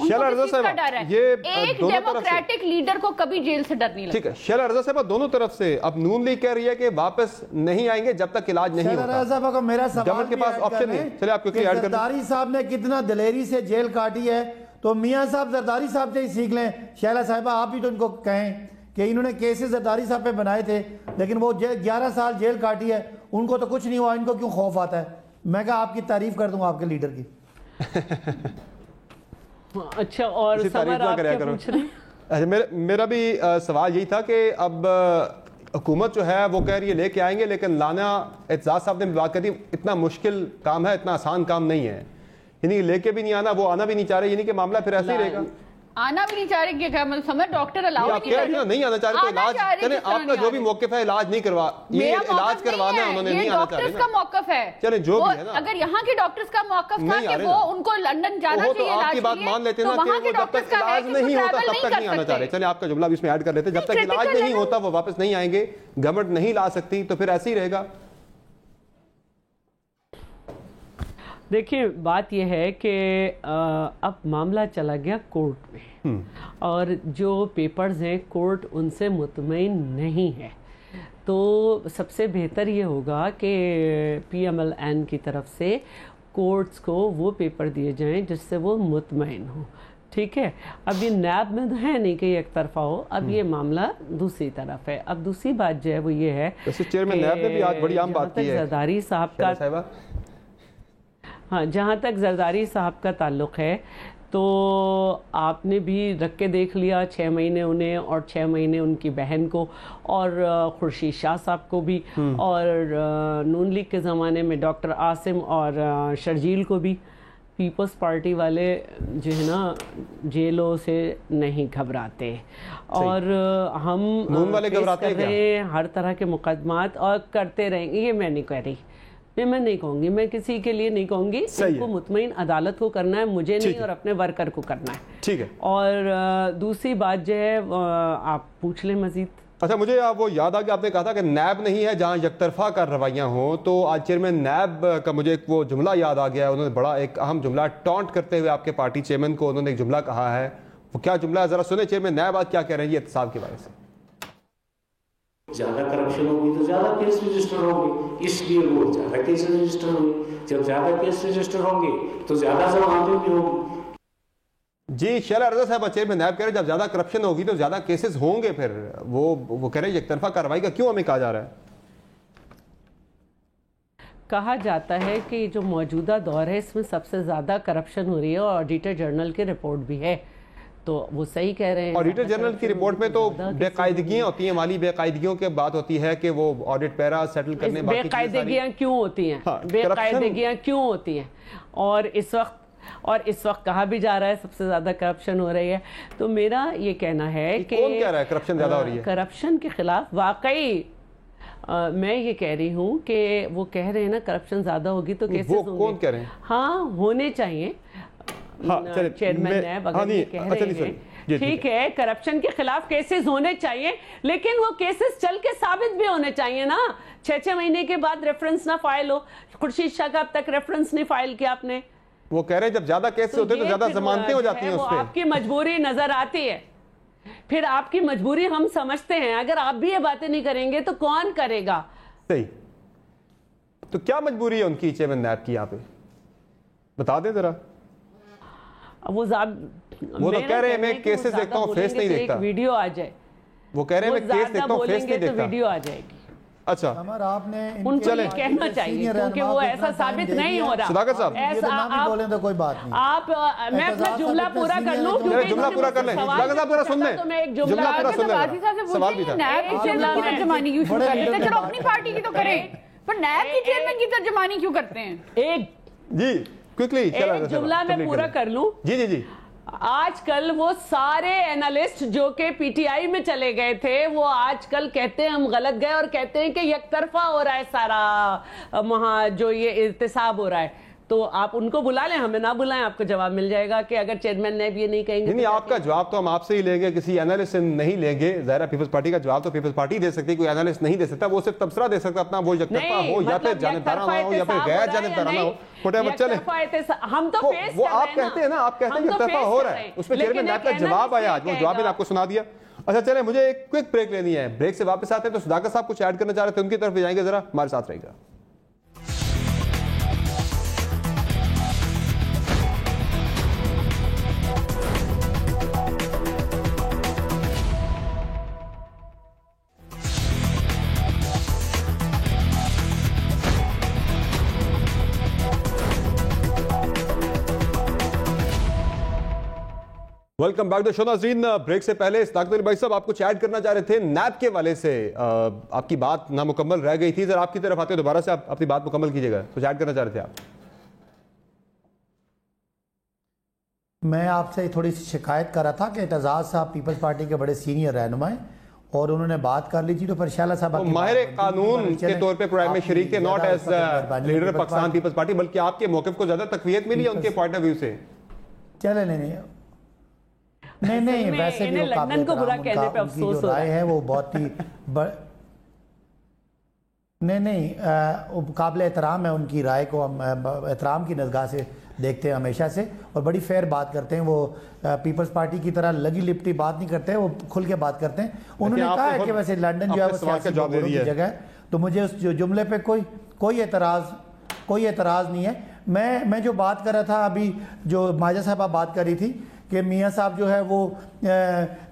ایک ڈیموکریٹک لیڈر کو کبھی جیل سے ڈر نہیں لگتا. ٹھیک ہے شیلا رضا صاحب، دونوں طرف سے اب نون لیگ کہہ رہی ہے کہ واپس نہیں آئیں گے جب تک علاج نہیں ہوتا. شیلا رضا صاحب کو میرا سوال کے پاس آپشن نہیں. چلے آپ کو زرداری صاحب نے کتنا دلیری سے جیل کاٹی ہے تو میاں صاحب زرداری صاحب سے ہی سیکھ لیں. شیلا صاحبہ آپ بھی تو ان کو کہیں کہ انہوں نے کیسز زرداری صاحب پہ بنائے تھے لیکن وہ 11 سال جیل کاٹی ہے، ان کو تو کچھ نہیں ہوا، ان کو کیوں خوف آتا ہے؟ میں کہا آپ کی تعریف کر دوں آپ کے لیڈر کی. اچھا اور سمر آپ کیا پوچھ رہے ہیں؟ میرا بھی سوال یہی تھا کہ اب حکومت جو ہے وہ کہہ رہی ہے لے کے آئیں گے، لیکن لانا اعتزاز صاحب نے بات کری اتنا مشکل کام ہے، اتنا آسان کام نہیں ہے. یعنی لے کے بھی نہیں آنا، وہ آنا بھی نہیں چاہ رہے، یعنی کہ معاملہ پھر ایسے ہی رہے گا. آنا بھی نہیں چاہ رہے کہ سمجھ ڈاکٹر الاؤ نہیں آنا چاہ رہے تو علاج کریں. آپ کا جو بھی موقف ہے علاج نہیں کروا، یہ علاج کروانا ہے، انہوں نے نہیں آنا چاہ رہے. ڈاکٹرز کا موقف ہے، چلیں جو بھی ہے نا، اگر یہاں کے ڈاکٹرز کا موقف تھا کہ وہ ان کو لندن جانا چاہیے علاج کے لیے، آپ کی بات مان لیتے نا کہ وہ جب تک علاج نہیں ہوتا تب تک نہیں آنا چاہ رہے. چلیں آپ کا جملہ بھی اس میں ایڈ کر لیتے، جب تک علاج نہیں ہوتا وہ واپس نہیں آئیں گے، گورنمنٹ نہیں لا سکتی تو پھر ایسے ہی رہے گا. دیکھیں بات یہ ہے کہ اب معاملہ چلا گیا کورٹ میں اور جو پیپرز ہیں کورٹ ان سے مطمئن نہیں ہے، تو سب سے بہتر یہ ہوگا کہ پی ایم ایل این کی طرف سے کورٹس کو وہ پیپر دیے جائیں جس سے وہ مطمئن ہوں. ٹھیک ہے، اب یہ نیب میں ہے نہیں کہ ایک طرفہ ہو، اب یہ معاملہ دوسری طرف ہے. اب دوسری بات جو ہے وہ یہ ہے کہ زرداری صاحب کا جہاں تک زرداری صاحب کا تعلق ہے تو آپ نے بھی رکھ کے دیکھ لیا 6 مہینے انہیں اور 6 مہینے ان کی بہن کو اور خورشید شاہ صاحب کو بھی اور نون لیگ کے زمانے میں ڈاکٹر عاصم اور شرجیل کو بھی. پیپلز پارٹی والے جو ہے نا جیلوں سے نہیں گھبراتے اور ہم کر رہے ہیں ہر طرح کے مقدمات اور کرتے رہیں گے. یہ میں نہیں کہہ رہی، میں نہیں کہوں گی، میں کسی کے لیے نہیں کہوں گی. ان کو مطمئن عدالت کو کرنا ہے، مجھے نہیں اور اپنے ورکر کو کرنا ہے. ٹھیک ہے. اور دوسری بات جو ہے آپ پوچھ لیں مزید. اچھا مجھے وہ یاد آ کہ آپ نے کہا تھا کہ نیب نہیں ہے جہاں یک طرفہ کارروائیاں ہوں، تو آج چیئرمین نیب کا مجھے ایک وہ جملہ یاد آ گیا ہے. انہوں نے بڑا ایک اہم جملہ ٹونٹ کرتے ہوئے آپ کے پارٹی چیئرمین کو انہوں نے ایک جملہ کہا ہے. وہ کیا جملہ ہے ذرا سنیں چیئرمین نیب آج کیا کہہ رہے ہیں یہ احتساب کے بارے سے. زیادہ کرپشن ہوگی تو زیادہ کیس رجسٹر ہوں گے، اس لیے وہ زیادہ کیس رجسٹر ہوں گے. جب زیادہ کیس رجسٹر ہوں گے تو زیادہ ضمانتیں بھی ہوں گی. جی شیلا رضا صاحب چیئرمین نیب کہہ رہے ہیں جب زیادہ کرپشن ہوگی تو زیادہ کیسز ہوں گے. پھر وہ کہہ رہے ہیں ایک طرفہ کارروائی کا کیوں ہمیں کہا جا رہا ہے؟ کہا جاتا ہے کہ جو موجودہ دور ہے اس میں سب سے زیادہ کرپشن ہو رہی ہے، اور آڈیٹر جنرل کی رپورٹ بھی ہے، تو وہ صحیح کہہ رہے ہیں. آڈیٹر جنرل کی رپورٹ میں تو بے قاعدگیاں ہوتی ہیں، مالی بے قاعدگیوں کے بات ہوتی ہے کہ وہ آڈٹ پیرا سیٹل کرنے باقی بے قاعدگیاں کیوں ہوتی ہیں، بے قاعدگیاں کیوں ہوتی ہیں، اور اس وقت کہا بھی جا رہا ہے سب سے زیادہ کرپشن ہو رہی ہے. تو میرا یہ کہنا ہے کہ کون کہہ رہا ہے کرپشن زیادہ ہو رہی ہے؟ کرپشن کے خلاف واقعی میں یہ کہہ رہی ہوں کہ وہ کہہ رہے ہیں نا کرپشن زیادہ ہوگی تو کیسز ہوں گے. کون کہہ رہے ہیں؟ ہاں ہونے چاہیے. چیئرمین نیب اگر یہ کہہ رہے ہیں ٹھیک ہے کرپشن کے خلاف کیسز ہونے چاہیے، لیکن وہ کیسز چل کے ثابت بھی ہونے چاہیے نا. 6 مہینے کے بعد ریفرنس نہ فائل ہو. خورشید شاہ کا اب تک ریفرنس نہیں فائل کیا آپ نے. وہ کہہ رہے ہیں جب زیادہ کیسز ہوتے ہیں تو زیادہ ضمانتیں ہو جاتی ہیں اس پہ. آپ کی مجبوری نظر آتی ہے، پھر آپ کی مجبوری ہم سمجھتے ہیں. اگر آپ بھی یہ باتیں نہیں کریں گے تو کون کرے گا؟ صحیح. تو کیا مجبوری ہے ان کی چیئرمین نیب کی یہاں پہ؟ بتا دیں ذرا. وہ تو کہہ رہے ہیں میں کیسز دیکھتا ہوں فیس نہیں دیکھتا. ویڈیو آ جائے. وہ کہہ رہے ہیں میں کیس دیکھتا ہوں فیس نہیں دیکھتا. ویڈیو آ جائے گی. اچھا ان کو یہ کہنا چاہیے کیونکہ وہ ایسا ثابت نہیں ہو رہا. صداقت صاحب آپ میں اپنا جملہ پورا کر لوں. جملہ پورا کر لیں. صداقت صاحب پورا سن لیں. جملہ پورا سن لیں. سوال بھی تھا. چلو اپنی پارٹی کی تو کریں پر نیب کی چیئرمین کی ترجمانی کیوں کرتے ہیں؟ ایک جی کوئکلی ایک جملہ میں پورا کر لوں. جی آج کل وہ سارے اینالسٹ جو کہ پی ٹی آئی میں چلے گئے تھے وہ آج کل کہتے ہیں ہم غلط گئے، اور کہتے ہیں کہ یک طرفہ ہو رہا ہے سارا وہاں جو یہ احتساب ہو رہا ہے. تو آپ ان کو بلا لیں، ہمیں نہ بلائیں. آپ کو جواب مل جائے گا کہ اگر چیئرمین نیب یہ نہیں کہیں گے. نہیں آپ کا جواب تو ہم آپ سے ہی لیں گے، کسی اینالسٹ سے نہیں لیں گے. ظاہر ہے پیپلز پارٹی کا جواب تو پیپلز پارٹی دے سکتی ہے، کوئی اینالسٹ نہیں دے سکتا. وہ صرف تبصرہ دے سکتا اپنا، وہ یک طرفہ ہو یا پھر جانبدارانہ ہو یا پھر غیر جانبدارانہ ہو. ہم تو وہ آپ کہتے ہیں نا، آپ کہتے ہیں یک طرفہ ہو رہا ہے. اس میں چیئرمین نیب کا جواب آیا، وہ جواب میں نے آپ کو سنا دیا. اچھا چلیں مجھے ایک کوئک بریک لینی ہے. بریک سے واپس آتے ہیں تو صداقت صاحب کچھ ایڈ کرنا چاہ رہے تھے، ان کی طرف جائیں گے. ذرا ہمارے ساتھ رہے گا. Welcome back to show. ناظرین بریک سے پہلے صداقت علی بھائی صاحب آپ کچھ ایڈ کرنا چاہ رہے تھے نیب کے والے سے. آپ کی بات نامکمل رہ گئی تھی. ذرا آپ کی طرف آتے دوبارہ سے آپ اپنی بات مکمل کیجیے گا. کچھ ایڈ کرنا چاہ رہے تھے آپ. میں آپ سے تھوڑی سی شکایت کر رہا تھا کہ اعتزاز صاحب پیپلز پارٹی کے بڑے سینئر رہنما ہیں اور انہوں نے بات کر لی تھی تو پھر شالا صاحب ماہر قانون کے طور پہ پرائم میں شریک تھے، not as leader Pakistan Peoples Party, بلکہ آپ کے موقف کو زیادہ تقویت ملی ہے ان کے پوائنٹ آف ویو سے. چلے نہیں ویسے بھی لندن کو برا کہنے پہ افسوس ہو رہا ہے. وہ بہت ہی نہیں قابل احترام ہے. ان کی رائے کو ہم احترام کی نگاہ سے دیکھتے ہیں ہمیشہ سے، اور بڑی فیئر بات کرتے ہیں. وہ پیپلز پارٹی کی طرح لگی لپٹی بات نہیں کرتے، وہ کھل کے بات کرتے ہیں. انہوں نے کہا ہے کہ ویسے لندن جو ہے وہ سیاسی بولوں کی جگہ ہے، تو مجھے اس جملے پہ کوئی اعتراض نہیں ہے. میں جو بات کر رہا تھا ابھی، جو ماجد صاحبہ بات کر رہی تھی کہ میاں صاحب جو ہے وہ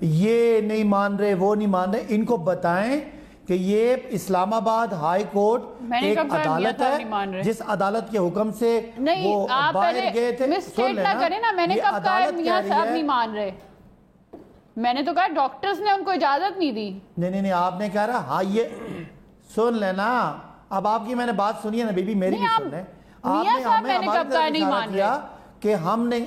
یہ نہیں مان رہے، وہ نہیں مان رہے. ان کو بتائیں کہ یہ اسلام آباد ہائی کورٹ ایک عدالت ہے جس عدالت کے حکم سے وہ باہر گئے تھے. مسٹیٹ نہ کریں نا، میں نے کب کہا ہے میاں صاحب نہیں مان رہے؟ میں نے تو کہا ڈاکٹرز نے ان کو اجازت نہیں دی. نہیں آپ نے کہا رہا. ہاں یہ سن لینا. اب آپ کی میں نے بات سنی ہے نا بی بی، میری بھی سن لیں. میاں صاحب میں نے کب کہا نہیں مان رہے کہ ہم نے،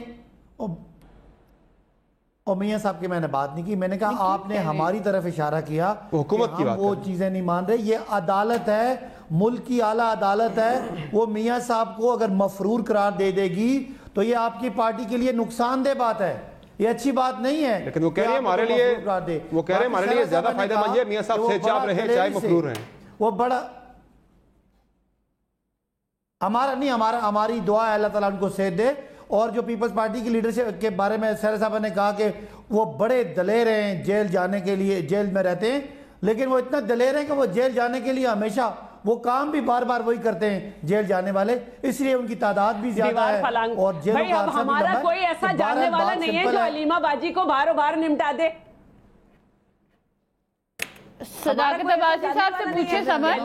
اور میاں صاحب کی میں نے بات نہیں کی. میں نے کہا آپ نے ہماری طرف اشارہ کیا حکومت کی بات، وہ چیزیں نہیں مان رہے. یہ عدالت ہے، ملک کی اعلیٰ عدالت ہے. وہ میاں صاحب کو اگر مفرور قرار دے دے گی تو یہ آپ کی پارٹی کے لیے نقصان دہ بات ہے، یہ اچھی بات نہیں ہے. لیکن وہ کہہ رہے ہیں ہمارے لیے زیادہ فائدہ مند ہے میاں صاحب سے چاپ رہے چاہے مفرور ہیں. وہ بڑا ہماری دعا ہے اللہ تعالیٰ ان کو صحت دے. اور جو پیپلز پارٹی کی لیڈرشپ کے بارے میں سہرا صاحبہ نے کہا کہ وہ بڑے دلیر ہیں جیل جانے کے لیے، جیل میں رہتے ہیں، لیکن وہ اتنا دلیر ہیں کہ وہ جیل جانے کے لیے ہمیشہ وہ کام بھی بار بار وہی کرتے ہیں جیل جانے والے، اس لیے ان کی تعداد بھی زیادہ ہے اور جیلوں کا عرصہ بھی لمبا ہے. ہمارا کوئی ایسا جاننے والا نہیں ہے جو علیمہ باجی کو بار نمٹا دے. صداقت عباسی صاحب سے پوچھیں سمر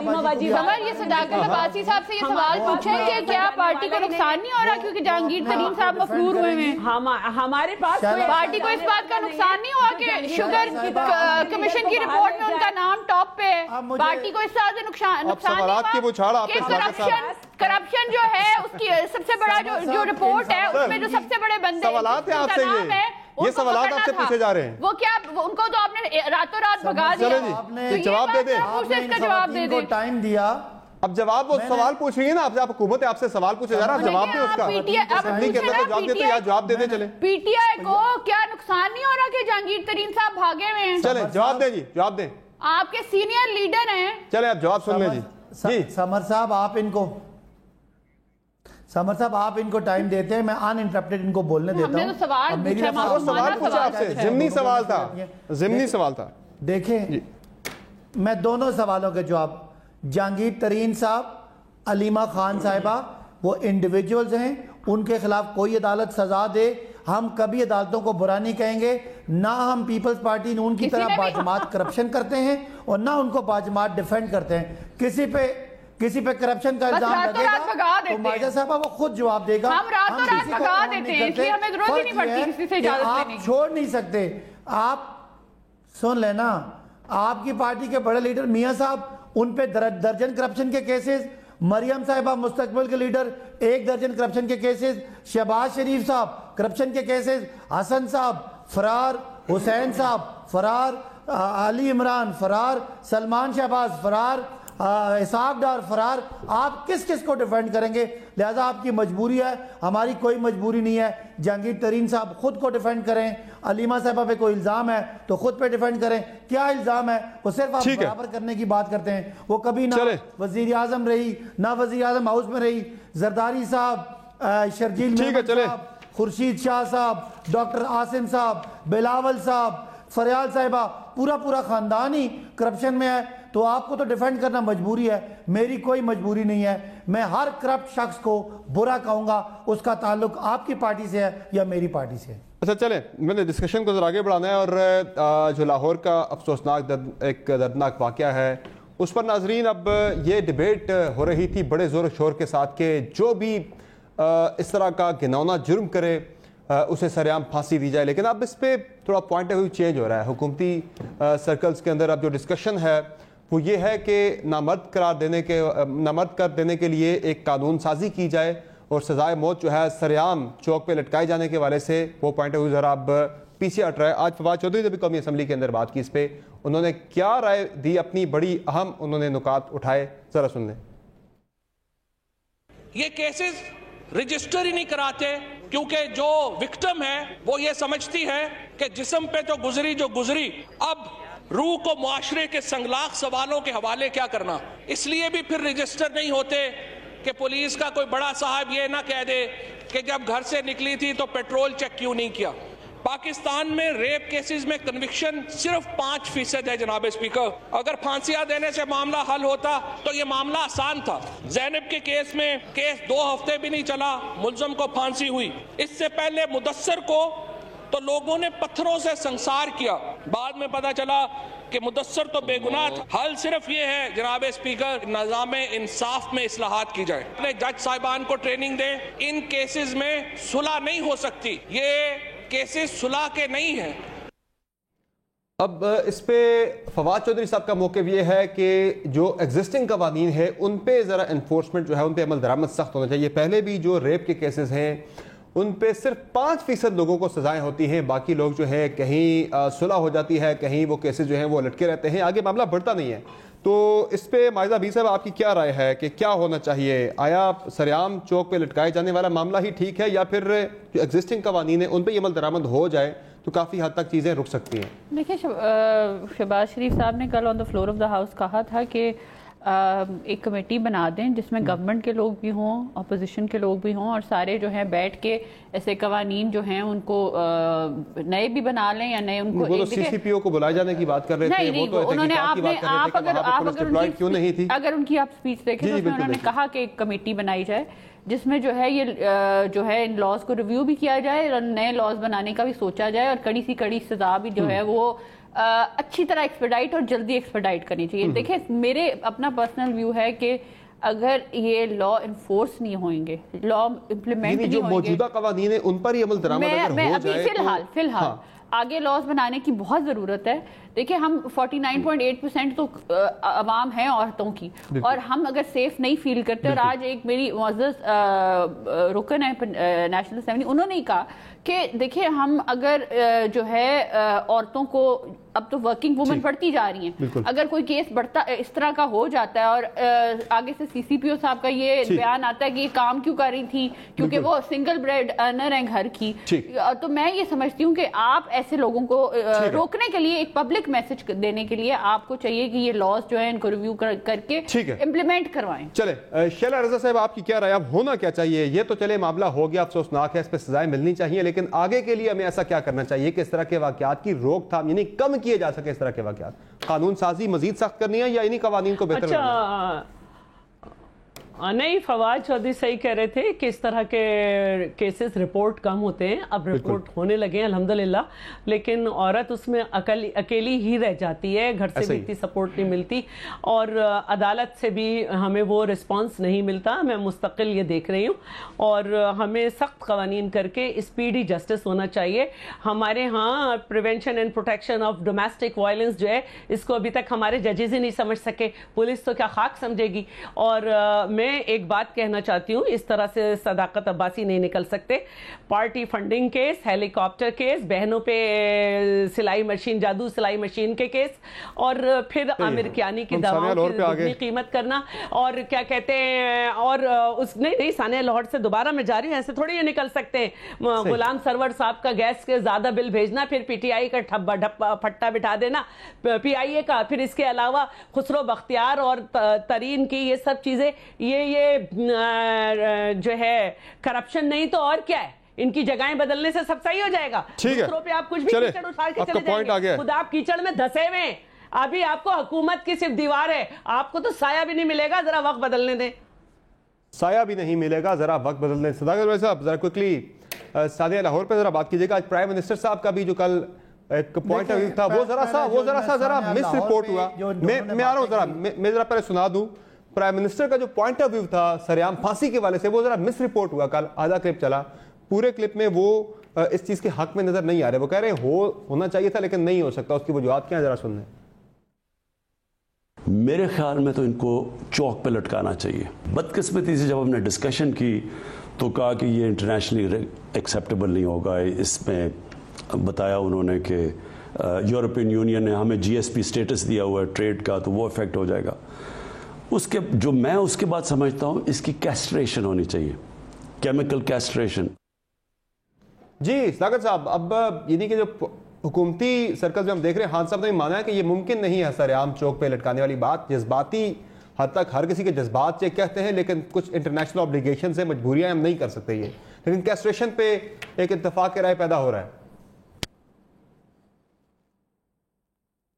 یہ صداقت عباسی صاحب سے یہ سوال پوچھیں کہ کیا پارٹی کو نقصان نہیں ہو رہا کیونکہ جہانگیر ترین صاحب مفرور ہوئے ہیں؟ ہمارے پاس پارٹی کو اس بات کا نقصان نہیں ہوا کہ شوگر کمیشن کی رپورٹ میں ان کا نام ٹاپ پہ ہے؟ پارٹی کو اس طرح سے نقصان نہیں ہوا کہ کرپشن جو ہے اس کی سب سے بڑا جو رپورٹ ہے اس میں جو سب سے بڑے بندے سوالات ہیں آپ سے یہ سوالات آپ سے پوچھے جا رہے ہیں وہ کیا ان کو تو آپ نے راتوں رات بھگا دیا؟ جواب دے دیں جواب دے ٹائم دیا اب جواب وہ سوال پوچھ رہی ہے نا آپ حکومت آپ سے سوال پوچھے جا رہا ہے جواب دیں اس کا جواب دے دیں چلیں پی ٹی آئی کو کیا نقصان نہیں ہو رہا کہ جہانگیر ترین صاحب بھاگے ہوئے ہیں؟ چلیں جواب دیں جی جواب دیں آپ کے سینئر لیڈر ہیں چلیں آپ جواب سن لیں جی سمر صاحب آپ ان کو ٹائم دیتے ہیں میں ان انٹرپٹیڈ ان کو بولنے دیتا ہوں سوال پوچھا آپ سے ضمنی سوال تھا دیکھیں میں دونوں سوالوں کے جواب جہانگیر ترین صاحب علیمہ خان صاحبہ وہ انڈیویجولز ہیں ان کے خلاف کوئی عدالت سزا دے ہم کبھی عدالتوں کو برا نہیں کہیں گے نہ ہم پیپلز پارٹی نون کی طرح باجماعت کرپشن کرتے ہیں اور نہ ان کو باجماعت ڈیفینڈ کرتے ہیں کسی پہ کرپشن کا الزام لگے گا تو ماجد صاحبہ وہ خود جواب دے گا ہم راتوں رات بھگا دیتے ہیں اس لیے ہمیں ضرورت ہی نہیں پڑتی کسی سے اجازت لینے کی آپ چھوڑ نہیں سکتے آپ سن لینا آپ کی پارٹی کے بڑے لیڈر میاں صاحب ان پہ درجن کرپشن کے کیسز مریم صاحبہ مستقبل کے لیڈر 1 درجن کرپشن کے کیسز شہباز شریف صاحب کرپشن کے کیسز حسن صاحب فرار حسین صاحب فرار علی عمران فرار سلمان شہباز فرار اسحاق ڈار فرار آپ کس کو ڈیفینڈ کریں گے لہذا آپ کی مجبوری ہے ہماری کوئی مجبوری نہیں ہے جہانگیر ترین صاحب خود کو ڈیفینڈ کریں علیمہ صاحبہ پہ کوئی الزام ہے تو خود پہ ڈیفینڈ کریں کیا الزام ہے وہ صرف آپ برابر کرنے کی بات کرتے ہیں وہ کبھی نہ وزیر اعظم رہی نہ وزیر اعظم ہاؤس میں رہی زرداری صاحب شرجیل صاحب خورشید شاہ صاحب ڈاکٹر عاصم صاحب بلاول صاحب فریال صاحبہ پورا خاندان ہی کرپشن میں ہے تو آپ کو تو ڈیفینڈ کرنا مجبوری ہے میری کوئی مجبوری نہیں ہے میں ہر کرپٹ شخص کو برا کہوں گا اس کا تعلق آپ کی پارٹی سے ہے یا میری پارٹی سے ہے اچھا چلیں میں نے ڈسکشن کو ذرا آگے بڑھانا ہے اور جو لاہور کا افسوسناک ایک دردناک واقعہ ہے اس پر ناظرین اب یہ ڈیبیٹ ہو رہی تھی بڑے زور و شور کے ساتھ کہ جو بھی اس طرح کا گھناؤنا جرم کرے اسے سرعام پھانسی دی جائے لیکن اب اس پہ تھوڑا پوائنٹ آف ویو چینج ہو رہا ہے حکومتی سرکلز کے اندر اب جو ڈسکشن ہے وہ یہ ہے کہ نامرد کر دینے کے لیے ایک قانون سازی کی جائے اور سزائے موت جو ہے سرعام چوک پہ لٹکائے جانے کے والے سے وہ پوائنٹ آف ویو ذرا اب پیچھے ہٹ رہا ہے آج فواد چودھری نے بھی قومی اسمبلی کے اندر بات کی اس پہ انہوں نے کیا رائے دی اپنی بڑی اہم انہوں نے نکات اٹھائے ذرا سن لیں یہ کیسز رجسٹر ہی نہیں کراتے کیونکہ جو وکٹم ہے وہ یہ سمجھتی ہے کہ جسم پہ تو گزری جو گزری اب روح کو معاشرے کے سنگلاخ سوالوں کے حوالے کیا کرنا اس لیے بھی پھر رجسٹر نہیں ہوتے کہ پولیس کا کوئی بڑا صاحب یہ نہ کہہ دے کہ جب گھر سے نکلی تھی تو پیٹرول چیک کیوں نہیں کیا پاکستان میں ریپ کیسز میں کنوکشن صرف 5% ہے جناب اسپیکر اگر پھانسیاں دینے سے معاملہ حل ہوتا تو یہ معاملہ آسان تھا زینب کے کیس میں کیس 2 ہفتے بھی نہیں چلا ملزم کو پھانسی ہوئی اس سے پہلے مدثر کو تو لوگوں نے پتھروں سے سنسار کیا بعد میں پتا چلا کہ مدثر تو بے گناہ تھا حل صرف یہ ہے جناب اسپیکر نظام انصاف میں اصلاحات کی جائے اپنے جج صاحبان کو ٹریننگ دیں ان کیسز میں صلح نہیں ہو سکتی یہ کیسز صلح کے نہیں ہیں اب اس پہ فواد چودھری صاحب کا موقف یہ ہے کہ جو ایگزسٹنگ قوانین ہے ان پہ ذرا انفورسمنٹ جو ہے ان پہ عمل درآمد سخت ہونا چاہیے پہلے بھی جو ریپ کے کیسز ہیں ان پہ صرف 5% لوگوں کو سزائیں ہوتی ہیں باقی لوگ جو ہیں کہیں صلح ہو جاتی ہے کہیں وہ کیسز جو ہیں وہ لٹکے رہتے ہیں آگے معاملہ بڑھتا نہیں ہے تو اس پہ ماجدہ بی صاحب آپ کی کیا رائے ہے کہ کیا ہونا چاہیے آیا سرعام چوک پہ لٹکائے جانے والا معاملہ ہی ٹھیک ہے یا پھر جو ایگزسٹنگ قوانین ہیں ان پہ عمل درآمد ہو جائے تو کافی حد تک چیزیں رک سکتی ہیں دیکھیں شہباز شریف صاحب نے کل on the floor of the house کہا تھا کہ ایک کمیٹی بنا دیں جس میں گورنمنٹ کے لوگ بھی ہوں اپوزیشن کے لوگ بھی ہوں اور سارے جو ہیں بیٹھ کے ایسے قوانین جو ہیں ان کو نئے بھی بنا لیں یا نئے ان کو سی سی پی او کو بلائے جانے کی بات کر رہے تھے وہ تو انہوں نے اگر ان کی آپ سپیچ دیکھیں تو انہوں نے کہا کہ ایک کمیٹی بنائی جائے جس میں جو ہے یہ جو ہے ان لاز کو ریویو بھی کیا جائے اور نئے لاز بنانے کا بھی سوچا جائے اور کڑی سی کڑی سزا بھی جو ہے وہ اچھی طرح ایکسپیڈائٹ اور جلدی ایکسپیڈائٹ کرنی چاہیے. دیکھیں میرے اپنا پرسنل ویو ہے کہ اگر یہ لا انفورس نہیں ہوئیں گے, لا امپلیمنٹ نہیں جو ہوئیں گے, موجودہ قوانین ہیں ان پر ہی عمل درآمد اگر ہو جائے تو فی الحال آگے لاز بنانے کی بہت ضرورت ہے. دیکھیں ہم 49.8% تو عوام ہیں عورتوں کی, اور ہم اگر سیف نہیں فیل کرتے, اور آج ایک میری معزز رکن ہے نیشنل اسمبلی, انہوں نے کہا کہ دیکھیں ہم اگر جو ہے عورتوں کو, اب تو ورکنگ وومن بڑھتی جا رہی ہیں, اگر کوئی کیس بڑھتا اس طرح کا ہو جاتا ہے اور آگے سے سی سی پی او صاحب کا یہ بیان آتا ہے کہ یہ کام کیوں کر رہی تھی کیونکہ وہ سنگل بریڈ ارنر ہیں گھر کی, تو میں یہ سمجھتی ہوں کہ آپ ایسے لوگوں کو روکنے کے لیے, ایک پبلک میسج دینے کے لیے آپ کو چاہیے کہ یہ لاز جو ہیں ان کو ریویو کر کے امپلیمنٹ کروائیں. چلے شیلا رضا صاحب آپ کی کیا رائے, اب ہونا کیا چاہیے؟ یہ تو چلے معاملہ ہو گیا, افسوسناک ہے, اس پہ سزائیں ملنی چاہیے, لیکن آگے کے لیے ہمیں ایسا کیا کرنا چاہیے کہ اس طرح کے واقعات کی روک تھام یعنی کم کیے جا سکے؟ اس طرح کے واقعات قانون سازی مزید سخت کرنی ہے یا انہی قوانین کو بہتر کرنا؟ نہیں, فواد چودھری صحیح کہہ رہے تھے کہ اس طرح کے کیسز رپورٹ کم ہوتے ہیں, اب رپورٹ ہونے لگے ہیں الحمدللہ, لیکن عورت اس میں اکیلی ہی رہ جاتی ہے, گھر سے بھی اتنی سپورٹ نہیں ملتی, اور عدالت سے بھی ہمیں وہ رسپانس نہیں ملتا. میں مستقل یہ دیکھ رہی ہوں, اور ہمیں سخت قوانین کر کے اسپیڈی جسٹس ہونا چاہیے. ہمارے ہاں prevention and protection of domestic violence جو ہے, اس کو ابھی تک ہمارے ججز ہی نہیں سمجھ سکے, پولیس تو کیا خاک سمجھے گی. اور میں ایک بات کہنا چاہتی ہوں, اس طرح سے صداقت عباسی نہیں نکل سکتے. پارٹی فنڈنگ کیس, ہیلی کاپٹر کیس, بہنوں پہ سلائی مشین, جادو سلائی مشین کے کیس, اور پھر عامر کیانی کی دعواؤں کی دگنی قیمت کرنا, اور کیا کہتے ہیں, اور اس نہیں ثانیہ لاہور سے دوبارہ میں جا رہی ہوں, ایسے تھوڑی یہ نکل سکتے ہیں. غلام سرور صاحب کا گیس کے زیادہ بل بھیجنا, پھر پی ٹی آئی کا پھٹا بٹھا دینا پی آئی اے کا, پھر اس کے علاوہ خسرو بختیار اور ترین کی یہ سب چیزیں, یہ جو ہے کرپشن نہیں تو اور کیا ہے. ان کی جگہیں بدلنے سے سب صحیح ہو جائے گا. دوسروں پہ آپ کچھ بھی کیچڑ اٹھا کے چلے جائیں گے, خود آپ کیچڑ میں دھسے ہوئے ہیں. ابھی آپ کو حکومت کی صرف دیوار ہے, آپ کو تو سایہ بھی نہیں ملے گا, ذرا وقت بدلنے دیں. سایہ بھی نہیں ملے گا, ذرا وقت بدلنے. صداقت بھائی صاحب ذرا کوئکلی سادیہ لاہور پہ ذرا بات کیجیے گا. آج پرائم منسٹر صاحب کا بھی جو کل ایک پوائنٹ آف ویو تھا, وہ ذرا مس رپورٹ ہوا. میں آ رہا ہوں, میں ذرا پہلے سنا دوں. پرائم منسٹر کا جو پوائنٹ آف ویو تھا سریعام پھانسی کے والے سے, وہ ذرا مس رپورٹ ہوا. کل آدھا کلپ چلا, پورے کلپ میں وہ اس چیز کے حق میں نظر نہیں آ رہے. وہ کہہ رہے ہونا چاہیے تھا لیکن نہیں ہو سکتا. اس کی وجوہات کیا ہیں ذرا سن لیں. میرے خیال میں تو ان کو چوک پہ لٹکانا چاہیے. بدقسمتی سے جب ہم نے ڈسکشن کی تو کہا کہ یہ انٹرنیشنلی ایکسیپٹیبل نہیں ہوگا. اس میں بتایا انہوں نے کہ یورپین یونین نے ہمیں جی ایس پی اسٹیٹس دیا ہوا ہے ٹریڈ کا, تو وہ افیکٹ ہو جائے گا. میں اس کے بعد سمجھتا ہوں اس کی کیسٹریشن ہونی چاہیے, کیمیکل کیسٹریشن. جی صداقت صاحب, اب یعنی کہ جو حکومتی سرکل میں ہم دیکھ رہے ہیں, خان صاحب نے مانا ہے کہ یہ ممکن نہیں ہے سرعام چوک پہ لٹکانے والی بات. جذباتی حد تک ہر کسی کے جذبات چیک کہتے ہیں, لیکن کچھ انٹرنیشنل اوبلیگیشن سے مجبوریاں ہم نہیں کر سکتے یہ, لیکن کیسٹریشن پہ ایک اتفاق رائے پیدا ہو رہا ہے.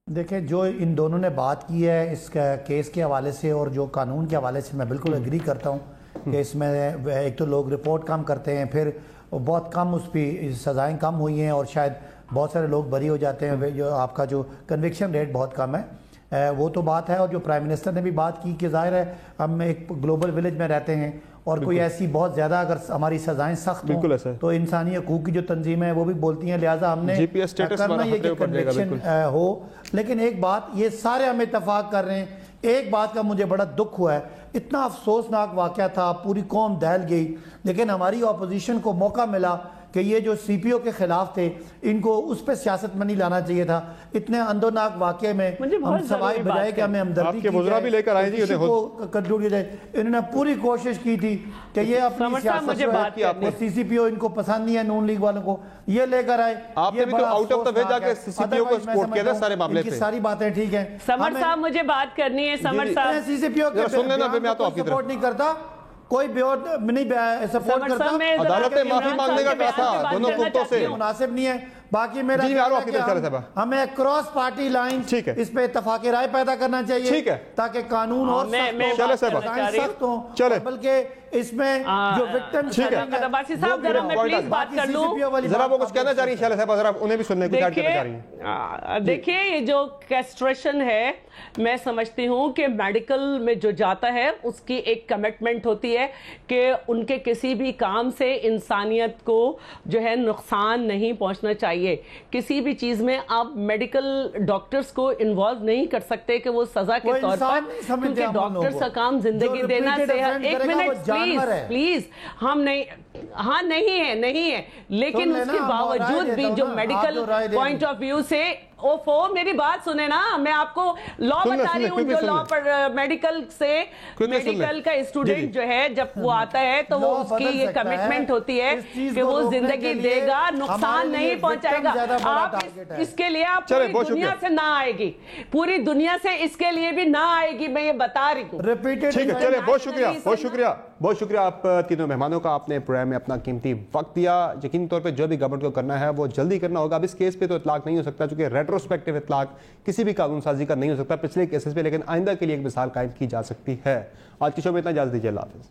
دیکھیں جو ان دونوں نے بات کی ہے اس کیس کے حوالے سے اور جو قانون کے حوالے سے, میں بالکل اگری کرتا ہوں کہ اس میں ایک تو لوگ رپورٹ کم کرتے ہیں, پھر بہت کم اس پہ سزائیں کم ہوئی ہیں, اور شاید بہت سارے لوگ بری ہو جاتے ہیں. جو آپ کا جو کنوکشن ریٹ بہت کم ہے, وہ تو بات ہے. اور جو پرائم منسٹر نے بھی بات کی کہ ظاہر ہے ہم ایک گلوبل ولیج میں رہتے ہیں, اور کوئی ایسی بہت زیادہ اگر ہماری سزائیں سخت ہوں تو انسانی حقوق کی جو تنظیم ہے وہ بھی بولتی ہیں, لہٰذا ہم نے کرنا یہ کہ کنوکشن ہو. لیکن ایک بات یہ سارے ہم اتفاق کر رہے ہیں, ایک بات کا مجھے بڑا دکھ ہوا ہے, اتنا افسوسناک واقعہ تھا, پوری قوم دہل گئی, لیکن ہماری اپوزیشن کو موقع ملا کہ یہ جو سی پی او کے خلاف تھے ان کو اس پہ سیاست میں نہیں لانا چاہیے تھا. اتنے اندوناک واقعے میں ہم سوائے بجائے کہ ہمیں ہمدردی کی جائے, انہوں نے پوری کوشش کی تھی کہ یہ اپنی سیاست, سی سی پی او ان کو پسند نہیں ہے, نون لیگ والوں کو یہ لے کر آئے. ساری باتیں ٹھیک ہیں. سمر صاحب مجھے بات کرنی ہے. سمر صاحب سی سی پی او کے سپورٹ نہیں کرتا, کوئی نہیں سپورٹ کرتا, عدالت نے معافی مانگنے کا کہا تھا دونوں قوتوں سے, مناسب نہیں ہے. باقی میرا ہمیں کراس پارٹی لائن اس پہ اتفاق رائے پیدا کرنا چاہیے تاکہ قانون اور سخت ہوں، بلکہ اس میں جو وکٹم عباسی صاحب ذرا میں پلیز بات کر لوں، ذرا وہ کچھ کہنا چاہ رہی ہیں شیلہ صاحب، ذرا انہیں بھی سننے کو چاہ رہی ہیں. دیکھیے یہ جو کیسٹریشن ہے میں سمجھتی ہوں کہ میڈیکل میں جو جاتا ہے اس کی ایک کمٹمنٹ ہوتی ہے کہ ان کے کسی بھی کام سے انسانیت کو جو ہے نقصان نہیں پہنچنا چاہیے. کسی بھی چیز میں آپ میڈیکل ڈاکٹرز کو انوالو نہیں کر سکتے کہ وہ سزا کے طور پر، کیونکہ ڈاکٹرز کا کام زندگی دینا سے. ایک منٹ پلیز ہم نہیں ہے لیکن اس کے باوجود بھی جو میڈیکل پوائنٹ آف ویو سے میری بات سنیں نا، میں آپ کو لا بتا رہی ہوں، جو لا پر میڈیکل کا اسٹوڈنٹ جو ہے جب وہ آتا ہے تو وہ اس کی یہ کمٹمنٹ ہوتی ہے کہ وہ زندگی دے گا، نقصان نہیں پہنچائے گا. آپ اس کے لیے آپ پوری دنیا سے نہ آئے گی، پوری دنیا سے اس کے لیے بھی نہ آئے گی، میں یہ بتا رہی ہوں. ٹھیک ہے، چلے بہت شکریہ آپ تینوں مہمانوں کا. آپ نے پروگرام میں اپنا قیمتی وقت دیا. یقینی طور پہ جو بھی گورنمنٹ کو کرنا ہے وہ جلدی کرنا ہوگا. اب اس کیس پہ تو اطلاق نہیں ہو سکتا چونکہ ریٹروسپیکٹیو اطلاق کسی بھی قانون سازی کا نہیں ہو سکتا پچھلے کیسز پہ، لیکن آئندہ کے لیے ایک مثال قائم کی جا سکتی ہے. آج کی شو میں اتنا، اجازت دیجیے، اللہ حافظ.